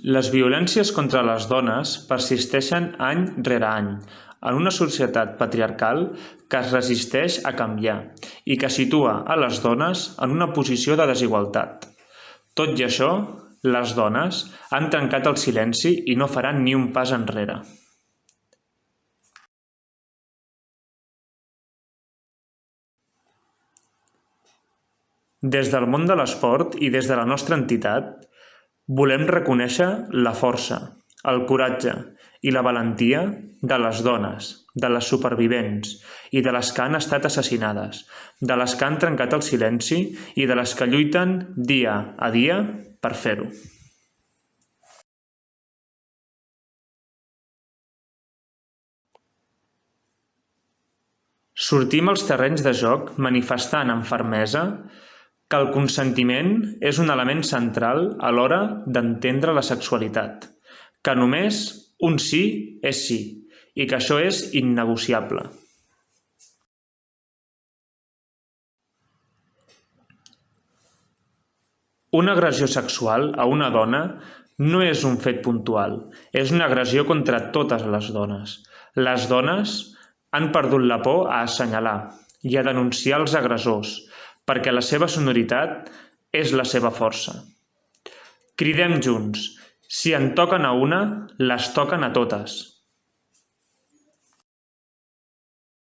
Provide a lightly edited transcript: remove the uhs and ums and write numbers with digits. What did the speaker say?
Les violències contra les dones persisteixen any rere any en una societat patriarcal que es resisteix a canviar i que situa a les dones en una posició de desigualtat. Tot i això, les dones han trencat el silenci i no faran ni un pas enrere. Des del món de l'esport i des de la nostra entitat, volem reconèixer la força, el coratge i la valentia de les dones, de les supervivents i de les que han estat assassinades, de les que han trencat el silenci i de les que lluiten dia a dia per fer-ho. Sortim als terrenys de joc manifestant amb fermesa que el consentiment és un element central a l'hora d'entendre la sexualitat, que només un sí és sí i que això és innegociable. Una agressió sexual a una dona no és un fet puntual, és una agressió contra totes les dones. Les dones han perdut la por a assenyalar i a denunciar els agressors, perquè la seva sonoritat és la seva força. Cridem junts, si en toquen a una, les toquen a totes.